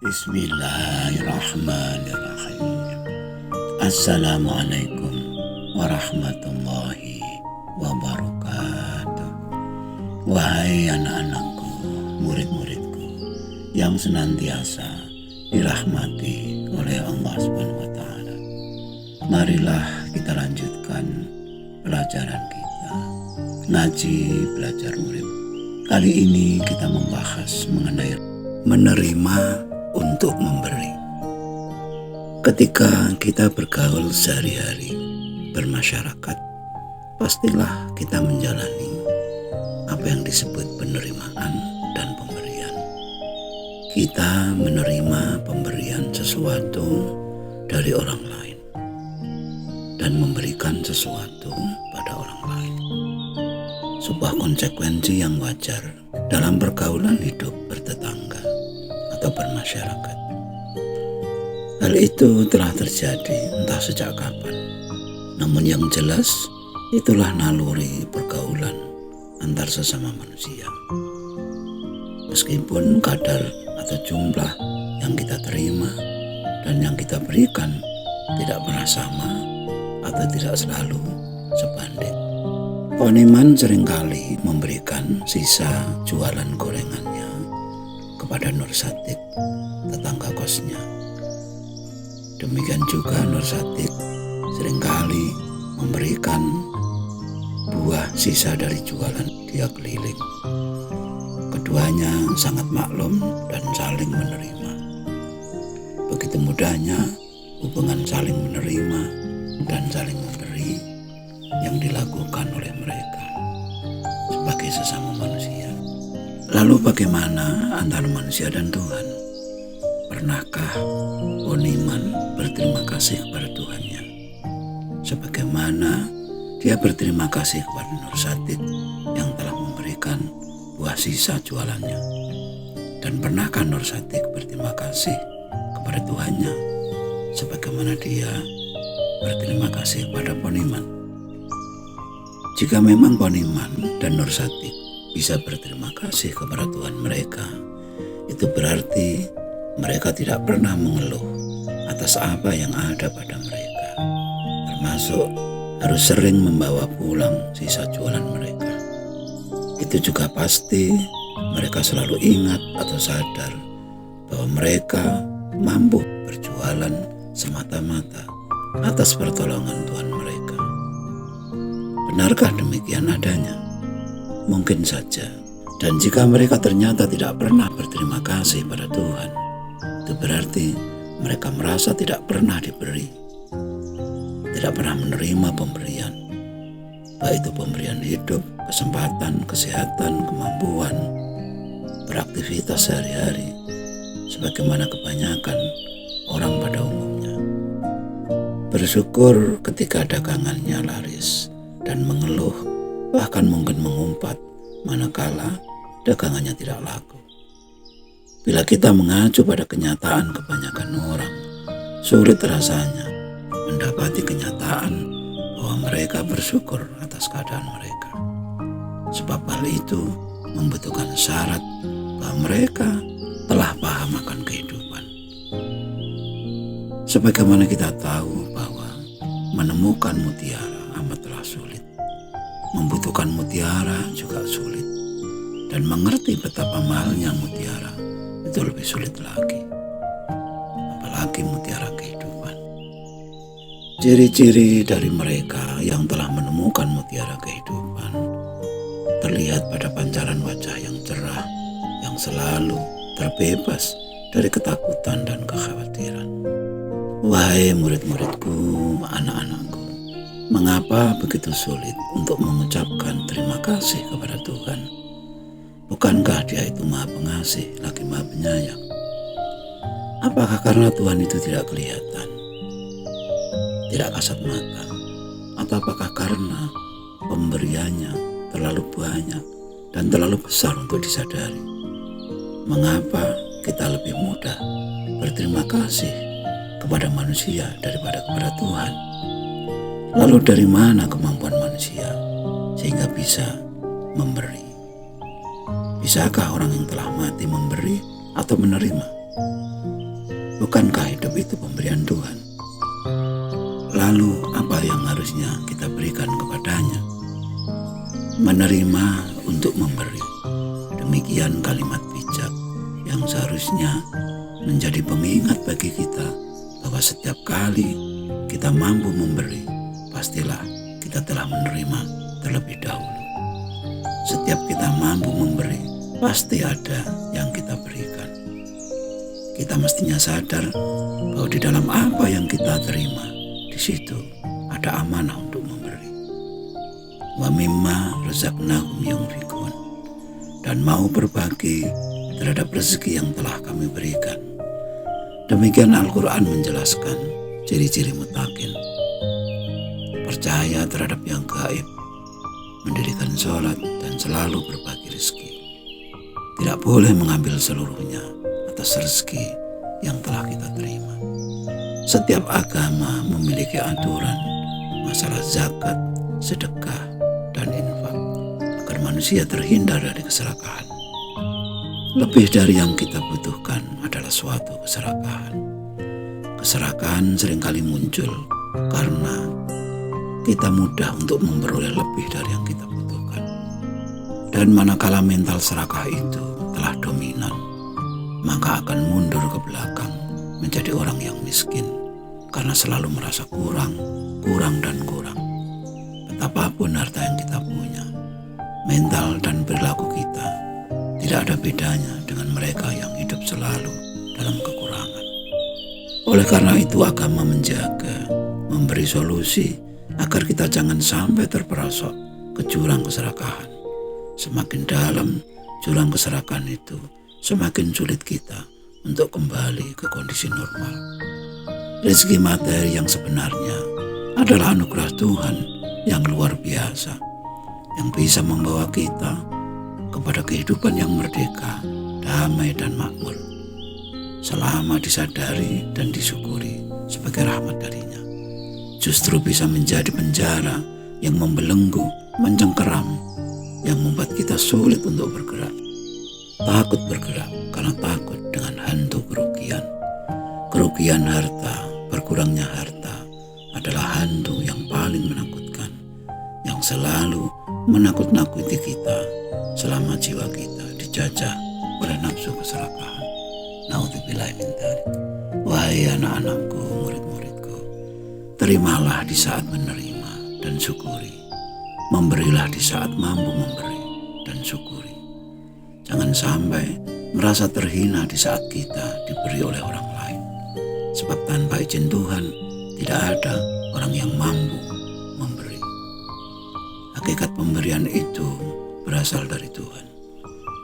Bismillahirrahmanirrahim. Assalamualaikum warahmatullahi wabarakatuh. Wahai anak-anakku, murid-muridku yang senantiasa dirahmati oleh Allah SWT. Marilah kita lanjutkan pelajaran kita, ngaji belajar murid. Kali ini kita membahas mengenai menerima untuk memberi. Ketika kita bergaul sehari-hari, bermasyarakat, pastilah kita menjalani apa yang disebut penerimaan dan pemberian. Kita menerima pemberian sesuatu dari orang lain dan memberikan sesuatu pada orang lain. Sebuah konsekuensi yang wajar dalam pergaulan hidup bertetangga atau bermasyarakat. Hal itu telah terjadi entah sejak kapan. Namun yang jelas, itulah naluri pergaulan antar sesama manusia. Meskipun kadar atau jumlah yang kita terima dan yang kita berikan tidak pernah sama atau tidak selalu sebanding. Poniman seringkali memberikan sisa jualan gorengannya kepada Nur Satik, tetangga kosnya. Demikian juga Nur Satik seringkali memberikan buah sisa dari jualan dia keliling. Keduanya sangat maklum dan saling menerima. Begitu mudahnya hubungan saling menerima dan saling memberi yang dilakukan oleh mereka sebagai sesama manusia. Lalu bagaimana antara manusia dan Tuhan? Pernahkah Poniman berterima kasih kepada Tuhannya sebagaimana dia berterima kasih kepada Nur Satik yang telah memberikan buah sisa jualannya? Dan pernahkah Nur Satik berterima kasih kepada Tuhannya sebagaimana dia berterima kasih kepada Poniman? Jika memang Poniman dan Nur Satik bisa berterima kasih kepada Tuhan mereka, itu berarti mereka tidak pernah mengeluh atas apa yang ada pada mereka, termasuk harus sering membawa pulang sisa jualan mereka. Itu juga pasti mereka selalu ingat atau sadar bahwa mereka mampu berjualan semata-mata atas pertolongan Tuhan mereka. Benarkah demikian adanya? Mungkin saja. Dan jika mereka ternyata tidak pernah berterima kasih pada Tuhan, itu berarti mereka merasa tidak pernah diberi, tidak pernah menerima pemberian, baik itu pemberian hidup, kesempatan, kesehatan, kemampuan, beraktivitas sehari-hari, sebagaimana kebanyakan orang pada umumnya. Bersyukur ketika dagangannya laris dan mengeluh, bahkan mungkin mengumpat manakala dagangannya tidak laku. Bila kita mengacu pada kenyataan kebanyakan orang, sulit rasanya mendapati kenyataan bahwa mereka bersyukur atas keadaan mereka. Sebab hal itu membutuhkan syarat bahwa mereka telah paham akan kehidupan. Sebagaimana kita tahu bahwa menemukan mutiara amatlah sulit, membutuhkan mutiara juga sulit, dan mengerti betapa mahalnya mutiara itu lebih sulit lagi, apalagi mutiara kehidupan. Ciri-ciri dari mereka yang telah menemukan mutiara kehidupan terlihat pada pancaran wajah yang cerah, yang selalu terbebas dari ketakutan dan kekhawatiran. Wahai murid-muridku, anak-anakku, mengapa begitu sulit untuk mengucapkan terima kasih kepada Tuhan? Bukankah Dia itu Maha Pengasih, lagi Maha Penyayang? Apakah karena Tuhan itu tidak kelihatan, tidak kasat mata? Atau apakah karena pemberiannya terlalu banyak dan terlalu besar untuk disadari? Mengapa kita lebih mudah berterima kasih kepada manusia daripada kepada Tuhan? Lalu dari mana kemampuan manusia sehingga bisa memberi? Bisakah orang yang telah mati memberi atau menerima? Bukankah hidup itu pemberian Tuhan? Lalu apa yang harusnya kita berikan kepadanya? Menerima untuk memberi. Demikian kalimat bijak yang seharusnya menjadi pengingat bagi kita bahwa setiap kali kita mampu memberi, pastilah kita telah menerima terlebih dahulu. Setiap kita mampu memberi, pasti ada yang kita berikan. Kita mestinya sadar bahwa di dalam apa yang kita terima, di situ ada amanah untuk memberi. Wa mimma razaqnahum yunfikun, dan mau berbagi terhadap rezeki yang telah kami berikan. Demikian Al-Quran menjelaskan ciri-ciri muttaqin. Percaya terhadap yang gaib, mendirikan sholat, dan selalu berbagi rezeki. Tidak boleh mengambil seluruhnya atas rezeki yang telah kita terima. Setiap agama memiliki aturan masalah zakat, sedekah, dan infak agar manusia terhindar dari keserakahan. Lebih dari yang kita butuhkan adalah suatu keserakahan. Keserakahan seringkali muncul karena kita mudah untuk memperoleh lebih dari yang kita butuhkan. Dan manakala mental serakah itu telah dominan, maka akan mundur ke belakang menjadi orang yang miskin karena selalu merasa kurang, dan kurang. Betapapun harta yang kita punya, mental dan perilaku kita tidak ada bedanya dengan mereka yang hidup selalu dalam kekurangan. Oleh karena itu agama menjaga, memberi solusi agar kita jangan sampai terperosok ke jurang keserakahan. Semakin dalam jurang keserakahan itu, semakin sulit kita untuk kembali ke kondisi normal. Rezeki materi yang sebenarnya adalah anugerah Tuhan yang luar biasa, yang bisa membawa kita kepada kehidupan yang merdeka, damai, dan makmur, selama disadari dan disyukuri sebagai rahmat darinya. Justru bisa menjadi penjara yang membelenggu, mencengkeram, yang membuat kita sulit untuk bergerak. Takut bergerak karena takut dengan hantu kerugian. Kerugian harta, berkurangnya harta adalah hantu yang paling menakutkan, yang selalu menakut-nakuti kita selama jiwa kita dijajah oleh nafsu keserakahan. Naudzubillahi min dzalik. Wahai anak-anakku, murid-muridku, terimalah di saat menerima dan syukuri. Memberilah di saat mampu memberi dan syukuri. Jangan sampai merasa terhina di saat kita diberi oleh orang lain. Sebab tanpa izin Tuhan, tidak ada orang yang mampu memberi. Hakikat pemberian itu berasal dari Tuhan.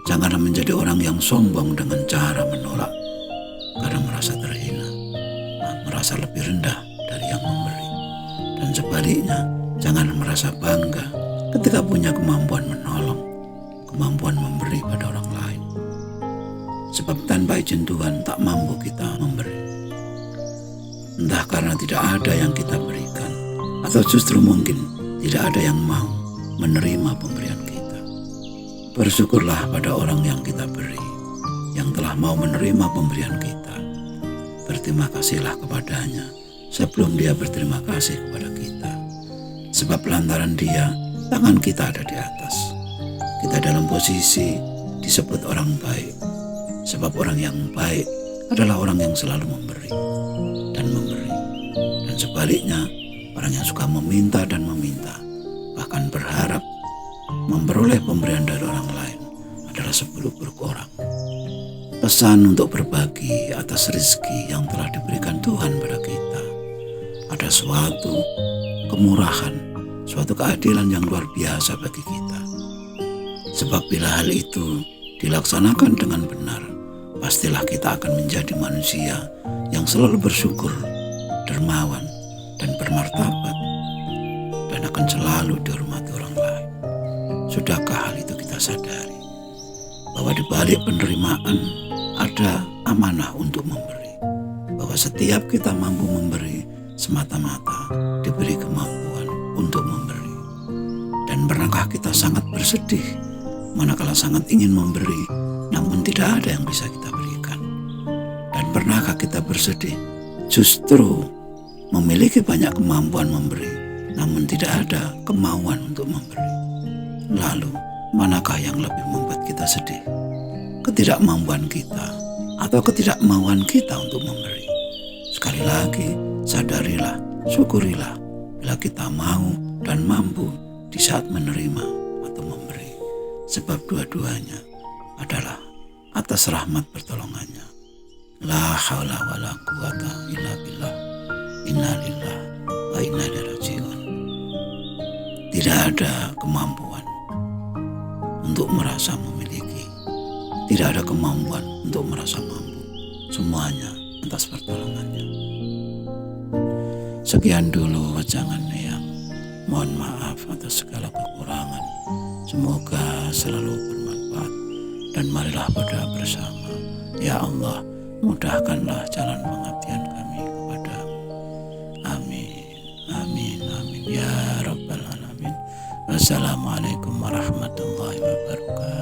Janganlah menjadi orang yang sombong dengan cara menolak karena merasa terhina, merasa lebih rendah dari yang memberi. Dan sebaliknya, jangan merasa bangga ketika punya kemampuan menolong, kemampuan memberi pada orang lain. Sebab tanpa izin Tuhan tak mampu kita memberi. Entah karena tidak ada yang kita berikan, atau justru mungkin tidak ada yang mau menerima pemberian kita. Bersyukurlah pada orang yang kita beri, yang telah mau menerima pemberian kita. Berterima kasihlah kepadanya sebelum dia berterima kasih kepada kita. Sebab lantaran dia, tangan kita ada di atas. Kita dalam posisi disebut orang baik. Sebab orang yang baik adalah orang yang selalu memberi dan memberi. Dan sebaliknya, orang yang suka meminta dan meminta, bahkan berharap memperoleh pemberian dari orang lain adalah seburuk-buruk orang. Pesan untuk berbagi atas rezeki yang telah diberikan Tuhan pada kita. Ada suatu kemurahan, suatu keadilan yang luar biasa bagi kita. Sebab bila hal itu dilaksanakan dengan benar, pastilah kita akan menjadi manusia yang selalu bersyukur, dermawan, dan bermartabat, dan akan selalu dihormati orang lain. Sudahkah hal itu kita sadari? Bahwa di balik penerimaan ada amanah untuk memberi. Bahwa setiap kita mampu memberi semata-mata diberi kemampuan untuk memberi. Dan pernahkah kita sangat bersedih manakala sangat ingin memberi, namun tidak ada yang bisa kita berikan. Dan pernahkah kita bersedih? Justru memiliki banyak kemampuan memberi, namun tidak ada kemauan untuk memberi. Lalu, manakah yang lebih membuat kita sedih? Ketidakmampuan kita atau ketidakmauan kita untuk memberi? Sekali lagi, sadarilah, syukurilah bila kita mau dan mampu di saat menerima atau memberi. Sebab dua-duanya adalah atas rahmat pertolongannya. La haula wa la quwata illa billah. Inna lillahi wa inna ilaihi raji'un. Tidak ada kemampuan untuk merasa memiliki. Tidak ada kemampuan untuk merasa mampu. Semuanya atas pertolongannya. Sekian dulu wajangannya yang mohon maaf atas segala kekurangan. Semoga selalu bermanfaat. Dan marilah pada bersama, ya Allah, mudahkanlah jalan pengabdian kami kepadamu. Amin, amin, amin, ya Rabbal Alamin. Wassalamualaikum warahmatullahi wabarakatuh.